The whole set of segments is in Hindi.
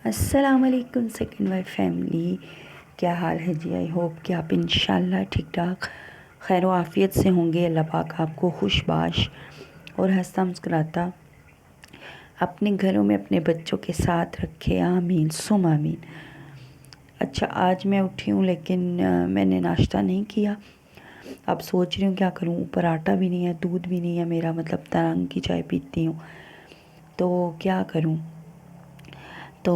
अस्सलाम वालेकुम सेकंड वाइफ फैमिली। क्या हाल है जी? आई होप कि आप इंशाल्लाह ठीक ठाक खैर व आफ़ियत से होंगे। अल्लाह पाक आपको खुशबाश और हंसता मुस्कुराता अपने घरों में अपने बच्चों के साथ रखे, आमीन सुम आमीन। अच्छा, आज मैं उठी हूँ लेकिन मैंने नाश्ता नहीं किया। अब सोच रही हूँ क्या करूँ, ऊपर आटा भी नहीं है, दूध भी नहीं है मेरा, मतलब तरंग की चाय पीती हूँ तो क्या करूँ। तो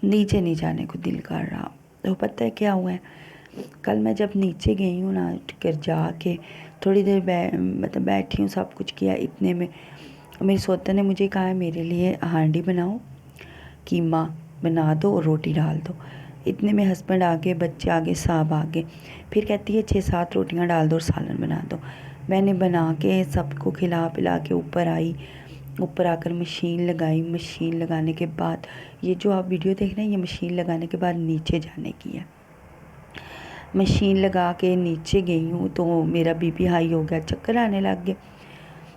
नीचे नहीं जाने को दिल कर रहा। तो पता है क्या हुआ है, कल मैं जब नीचे गई हूँ ना, कर जाके थोड़ी देर मतलब बैठी हूँ, सब कुछ किया, इतने में मेरी सोता ने मुझे कहा है मेरे लिए हांडी बनाओ, कीमा बना दो और रोटी डाल दो। इतने में हस्बैंड आगे, बच्चे आगे, साहब आगे, फिर कहती है 6-7 रोटियां डाल दो और सालन बना दो। मैंने बना के सबको खिला पिला के ऊपर आई। ऊपर आकर मशीन लगाई। मशीन लगाने के बाद ये जो आप वीडियो देख रहे हैं, ये मशीन लगाने के बाद नीचे जाने की है। मशीन लगा के नीचे गई हूँ तो मेरा बीपी हाई हो गया, चक्कर आने लग गए।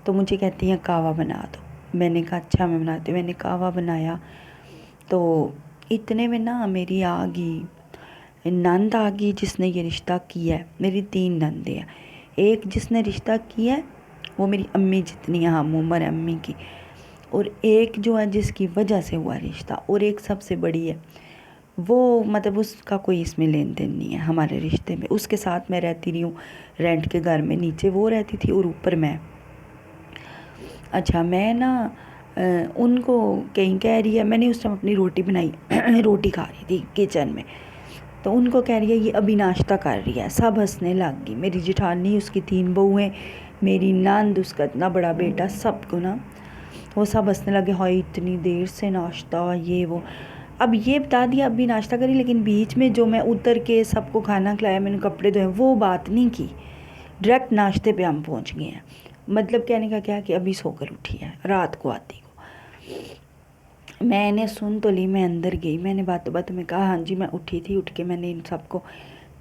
तो मुझे कहती हैं कावा बना दो। मैंने कहा अच्छा मैं बनाती हूँ। मैंने कावा बनाया तो इतने में ना मेरी आ गई नंद आ गई, जिसने ये रिश्ता किया है। मेरी 3 नंदे हैं। एक जिसने रिश्ता किया है वो मेरी अम्मी जितनी हम उम्र है अम्मी की, और एक जो है जिसकी वजह से हुआ रिश्ता, और एक सबसे बड़ी है वो, मतलब उसका कोई इसमें लेन देन नहीं है हमारे रिश्ते में। उसके साथ मैं रहती रही हूँ रेंट के घर में, नीचे वो रहती थी और ऊपर मैं। अच्छा, मैं ना उनको कहीं कह रही है, मैंने उस टाइम अपनी रोटी बनाई रोटी खा रही थी किचन में, तो उनको कह रही है ये अभी नाश्ता कर रही है। सब हंसने लग गई। मेरी जिठानी, उसकी 3 बहुएं, मेरी नंद, उसका इतना बड़ा बेटा, सबको ना वो सब हंसने लगे, हाय इतनी देर से नाश्ता, ये वो। अब ये बता दिया अभी नाश्ता करी, लेकिन बीच में जो मैं उतर के सबको खाना खिलाया, मैंने कपड़े धोए, वो बात नहीं की। डायरेक्ट नाश्ते पे हम पहुंच गए हैं। मतलब कहने का क्या कि अभी सोकर उठी है रात को आती को। मैंने सुन तो ली, मैं अंदर गई, मैंने बातों बातों में कहा हाँ जी मैं उठी थी। उठ के मैंने इन सबको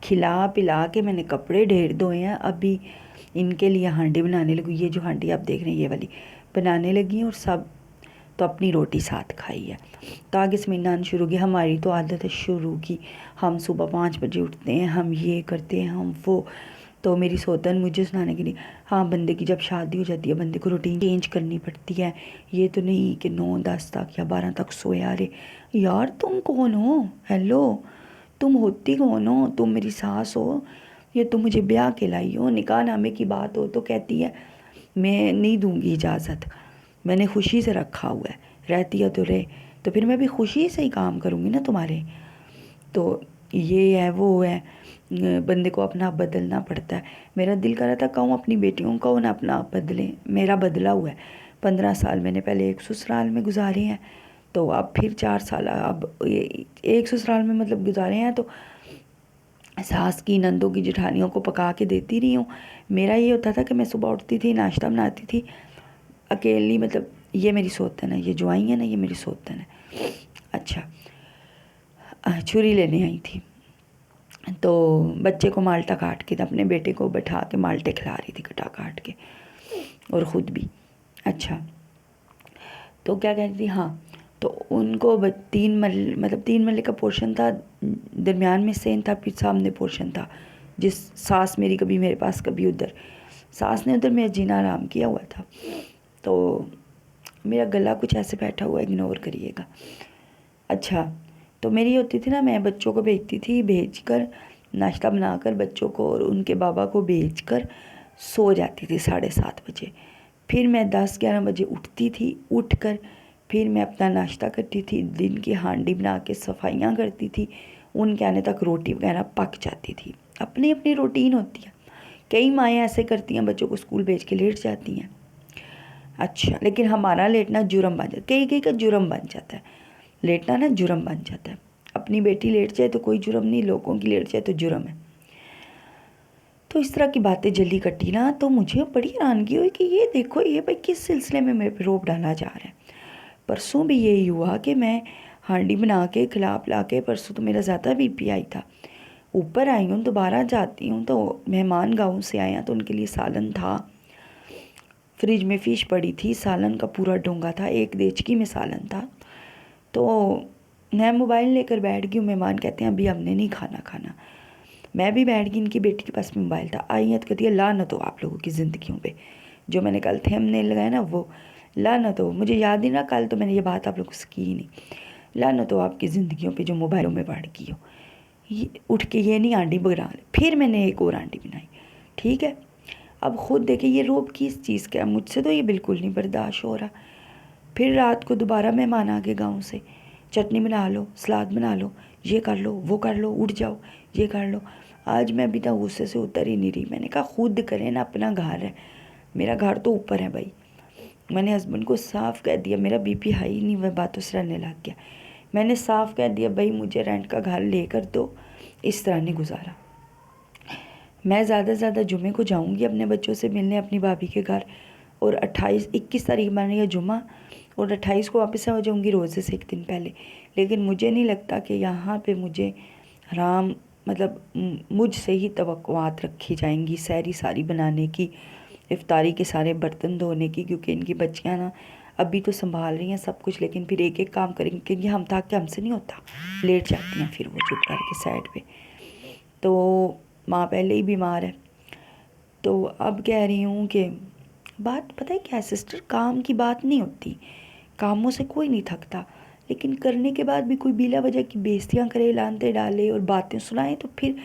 खिला पिला के मैंने कपड़े ढेर धोए हैं। अभी इनके लिए हांडी बनाने लगी। ये जो हांडी आप देख रहे हैं ये वाली बनाने लगी हैं, और सब तो अपनी रोटी साथ खाई है। तो आगे से मेरी नान शुरू की। हमारी तो आदत है शुरू की, हम सुबह 5 बजे उठते हैं, हम ये करते हैं, हम वो। तो मेरी सोतन मुझे सुनाने के लिए, हाँ बंदे की जब शादी हो जाती है बंदे को रूटीन चेंज करनी पड़ती है। ये तो नहीं कि 9-10 तक या 12 तक सोया रे। यार तुम कौन हो? हेलो, तुम होती कौन हो? तुम मेरी सास हो या तुम मुझे ब्याह के लाई हो? निकाह नामे की बात हो तो कहती है मैं नहीं दूंगी इजाज़त, मैंने खुशी से रखा हुआ है, रहती है तो रहे, तो फिर मैं भी खुशी से ही काम करूँगी ना तुम्हारे। तो ये है वो है, बंदे को अपना आप बदलना पड़ता है। मेरा दिल कर रहा था कहूँ अपनी बेटियों को ना अपना आप बदलें, मेरा बदला हुआ है। 15 साल मैंने पहले एक ससुराल में गुजारे हैं, तो अब फिर 4 साल अब एक ससुराल में मतलब गुजारे हैं। तो सास की, नंदों की, जेठानियों को पका के देती रही हूँ। मेरा ये होता था कि मैं सुबह उठती थी, नाश्ता बनाती थी अकेली, मतलब ये मेरी सोतन है, ये जो आई है ना ये मेरी सोतन है। अच्छा, छुरी लेने आई थी तो बच्चे को माल्टा काट के, अपने बेटे को बैठा के माल्टे खिला रही थी कटा काट के, और ख़ुद भी। अच्छा, तो क्या कह रही थी, हाँ तो उनको 3 मरले का पोर्शन था, दरमियान में सेन था, फिर सामने पोर्शन था। जिस सास मेरी कभी मेरे पास कभी उधर, सास ने उधर मेरा जीना आराम किया हुआ था। तो मेरा गला कुछ ऐसे बैठा हुआ, इग्नोर करिएगा। अच्छा, तो मेरी होती थी ना, मैं बच्चों को भेजती थी, भेजकर नाश्ता बनाकर बच्चों को और उनके बाबा को भेजकर सो जाती थी 7:30 बजे। फिर मैं 10-11 बजे उठती थी। उठकर फिर मैं अपना नाश्ता करती थी, दिन की हांडी बना के सफाइयाँ करती थी, उनके आने तक रोटी वगैरह पक जाती थी। अपनी अपनी रूटीन होती है। कई माएँ ऐसे करती हैं, बच्चों को स्कूल भेज के लेट जाती हैं। अच्छा, लेकिन हमारा लेटना जुर्म बन जाता है, कई का जुर्म बन जाता है, लेटना ना जुर्म बन जाता है। अपनी बेटी लेट जाए तो कोई जुर्म नहीं, लोगों की लेट जाए तो जुर्म है। तो इस तरह की बातें जल्दी कटी ना, तो मुझे बड़ी हैरानगी हुई कि ये देखो ये भाई किस सिलसिले में मेरे पे रोब डाला जा रहा है। परसों भी यही हुआ कि मैं हांडी बना के खिला पिला के, परसों तो मेरा ज़्यादा बीपी आई था, ऊपर आई हूँ, दोबारा जाती हूँ तो मेहमान गाँव से आए हैं तो उनके लिए सालन था, फ्रिज में फ़िश पड़ी थी, सालन का पूरा डोंगा था, 1 देचकी में सालन था। तो मैं मोबाइल लेकर बैठ गई हूँ, मेहमान कहते हैं अभी हमने नहीं खाना। मैं भी बैठ गई, इनकी बेटी के पास में मोबाइल था। आयत कहती है लानत हो आप लोगों की ज़िंदगियों पे, जो मैंने कल थंबनेल लगाया ना वो लानत हो। मुझे याद ही ना, कल तो मैंने ये बात आप लोगों से की ही नहीं। लानत हो आपकी ज़िंदगियों पे जो मोबाइलों में बढ़ गई हो। ये उठ के ये नहीं आंटी बना ले, फिर मैंने एक और आंटी बनाई, ठीक है। अब ख़ुद देखे ये रोब किस चीज़ का है, मुझसे तो ये बिल्कुल नहीं बर्दाश्त हो रहा। फिर रात को दोबारा मेहमान आ गए गाँव से, चटनी बना लो, सलाद बना लो, ये कर लो, वो कर लो, उठ जाओ, ये कर लो। आज मैं अभी तक गुस्से से उतर ही नहीं रही। मैंने कहा खुद करें ना, अपना घर है, मेरा घर तो ऊपर है भाई। मैंने हस्बैंड को साफ़ कह दिया, मेरा बीपी हाई नहीं, वह बातों से रहने लग गया। मैंने साफ़ कह दिया भाई मुझे रेंट का घर लेकर दो, इस तरह नहीं गुजारा। मैं ज़्यादा से ज़्यादा जुमे को जाऊंगी अपने बच्चों से मिलने अपनी भाभी के घर, और 21 तारीख मानी है जुमा, और 28 को वापस आ जाऊंगी रोज़े से एक दिन पहले। लेकिन मुझे नहीं लगता कि यहाँ पे मुझे हराम मतलब मुझसे ही तवक्कुआत रखी जाएंगी सहरी सारी बनाने की, इफ्तारी के सारे बर्तन धोने की, क्योंकि इनकी बच्चियाँ ना अभी तो संभाल रही हैं सब कुछ, लेकिन फिर एक एक काम करेंगे क्योंकि हम थक के हमसे नहीं होता, लेट जाती हैं फिर वो चुप करके साइड पे। तो माँ पहले ही बीमार है, तो अब कह रही हूँ कि बात पता है क्या है सिस्टर, काम की बात नहीं होती, कामों से कोई नहीं थकता, लेकिन करने के बाद भी कोई बिला वजह की बेइज्जतियाँ करे, लानते डाले और बातें सुनाए, तो फिर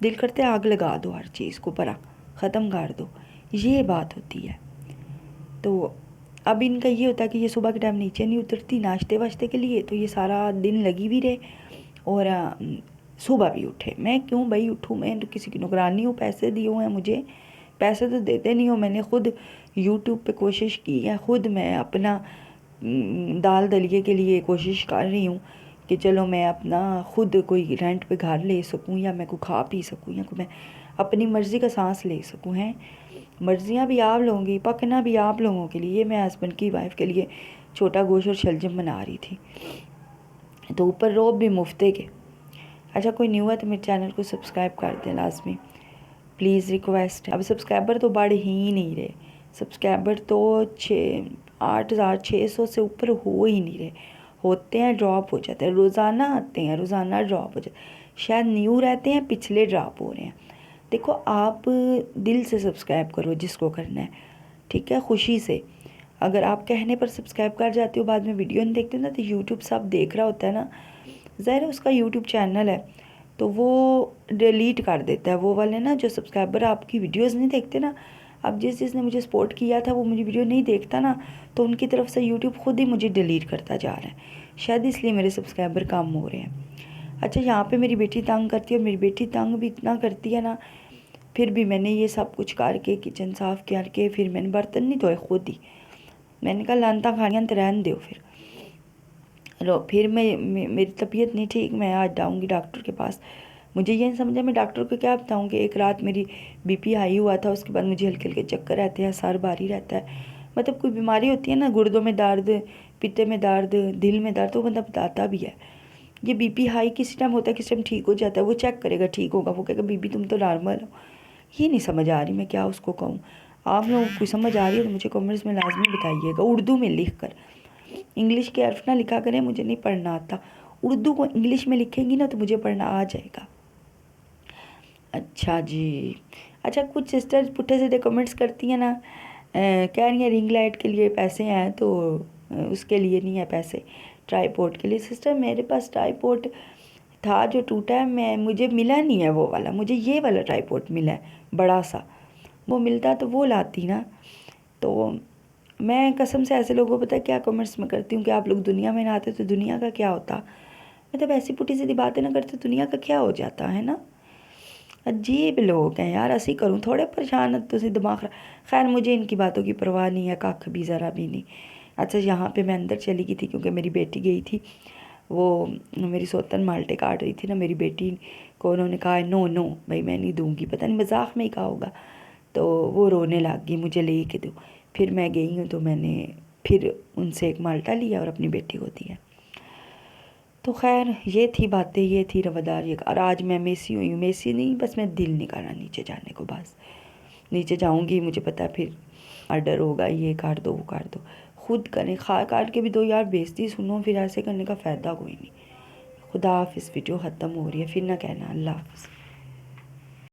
दिल करते आग लगा दो, हर चीज़ को परा ख़त्म कर दो, ये बात होती है। तो अब इनका ये होता है कि ये सुबह के टाइम नीचे नहीं उतरती नाश्ते वाश्ते के लिए, तो ये सारा दिन लगी भी रहे और सुबह भी उठे। मैं क्यों भाई उठूँ, मैं तो किसी की नौकरानी हूँ, पैसे दिए हुए हैं मुझे, पैसे तो देते नहीं हो। मैंने खुद यूट्यूब पे कोशिश की है, खुद मैं अपना दाल दलिए के लिए कोशिश कर रही हूँ कि चलो मैं अपना खुद कोई रेंट पे घर ले सकूँ, या मैं को खा पी सकूँ, या मैं अपनी मर्ज़ी का सांस ले सकूँ। हैं मर्ज़ियाँ भी आप लोगों की, पकना भी आप लोगों के लिए। मैं हस्बैंड की वाइफ के लिए छोटा गोश्त और शलजम बना रही थी, तो ऊपर रोब भी मुफ्ते के। अच्छा कोई न्यू है तो मेरे चैनल को सब्सक्राइब कर दें लाजमी, प्लीज़ रिक्वेस्ट है। अब सब्सक्राइबर तो बढ़ ही नहीं रहे, सब्सक्राइबर तो 8,600 से ऊपर हो ही नहीं रहे, होते हैं ड्रॉप हो जाते हैं, रोज़ाना आते हैं, रोज़ाना ड्रॉप हो जाते हैं, शायद न्यू रहते हैं, पिछले ड्रॉप हो रहे हैं। देखो आप दिल से सब्सक्राइब करो जिसको करना है, ठीक है, खुशी से। अगर आप कहने पर सब्सक्राइब कर जाते हो, बाद में वीडियो नहीं देखते ना, तो यूट्यूब सब देख रहा होता है ना, ज़ाहिर है उसका यूट्यूब चैनल है, तो वो डिलीट कर देता है वो वाले ना जो सब्सक्राइबर आपकी वीडियोस नहीं देखते ना। अब जिसने मुझे सपोर्ट किया था वो मुझे वीडियो नहीं देखता ना, तो उनकी तरफ से यूट्यूब खुद ही मुझे डिलीट करता जा रहा है, शायद इसलिए मेरे सब्सक्राइबर कम हो रहे हैं। अच्छा यहाँ पे मेरी बेटी तंग करती है, और मेरी बेटी तंग भी इतना करती है ना, फिर भी मैंने ये सब कुछ करके किचन साफ़ करके फिर मैंने बर्तन नहीं धोए खुद ही। मैंने कहा लानता खानियाँ तो रहने दो फिर मेरी तबीयत नहीं ठीक, मैं आज जाऊँगी डॉक्टर के पास। मुझे ये नहीं समझा मैं डॉक्टर को क्या बताऊँ कि एक रात मेरी बीपी हाई हुआ था, उसके बाद मुझे हल्के हल्के चक्कर रहते हैं, सर भारी रहता है, मतलब कोई बीमारी होती है ना, गुर्दों में दर्द, पित्ते में दर्द, दिल में दर्द, तो बंदा बताता भी है। ये बीपी हाई किसी टाइम होता है, किसी टाइम ठीक हो जाता है, वो चेक करेगा ठीक होगा, वो कहेगा बीबी तुम तो नॉर्मल हो। ये नहीं समझ आ रही मैं क्या उसको कहूँ। आप लोगों को समझ आ रही है तो मुझे कमेंट्स में लाजमी बताइएगा, उर्दू में लिख कर। इंग्लिश के हर्फ ना लिखा करें, मुझे नहीं पढ़ना आता, उर्दू को इंग्लिश में लिखेंगी ना तो मुझे पढ़ना आ जाएगा। अच्छा जी, अच्छा कुछ सिस्टर्स पुट्ठे सीधे कमेंट्स करती हैं ना, कह रही हैं रिंग लाइट के लिए पैसे हैं तो उसके लिए नहीं है पैसे, ट्राईपोड के लिए। सिस्टर मेरे पास ट्राईपोड था जो टूटा है, मुझे मिला नहीं है वो वाला, मुझे ये वाला ट्राईपोड मिला है बड़ा सा, वो मिलता तो वो लाती ना। तो मैं कसम से ऐसे लोगों को पता है क्या कमेंट्स में करती हूँ कि आप लोग दुनिया में ना आते तो दुनिया का क्या होता, मतलब ऐसी पुट्ठी सीधी बातें ना करते दुनिया का क्या हो जाता है ना। अजीब लोग हैं यार, ऐसी करूँ थोड़े परेशान तो से दिमाग। खैर मुझे इनकी बातों की परवाह नहीं है, कख भी ज़रा भी नहीं। अच्छा यहाँ पे मैं अंदर चली गई थी क्योंकि मेरी बेटी गई थी, वो मेरी सौतन माल्टे काट रही थी ना, मेरी बेटी को उन्होंने कहा नो नो भाई मैं नहीं दूँगी, पता नहीं मजाक में ही कहा होगा, तो वो रोने लग गई मुझे ले के दो। फिर मैं गई हूँ तो मैंने फिर उनसे एक माल्टा लिया और अपनी बेटी को दिया। तो खैर ये थी बातें, ये थी रवादारी। और आज मैं मेसी हुई हूँ, मेसी नहीं बस मैं दिल नहीं कर रहा नीचे जाने को, बस नीचे जाऊँगी मुझे पता है फिर ऑर्डर होगा, ये कर दो वो कर दो, खुद करें, खा काट के भी दो यार, बेइज्जती सुनो, फिर ऐसे करने का फ़ायदा कोई नहीं। खुदा हाफिज़। वीडियो ख़त्म हो रही है, फिर ना कहना। अल्लाह हाफिज़।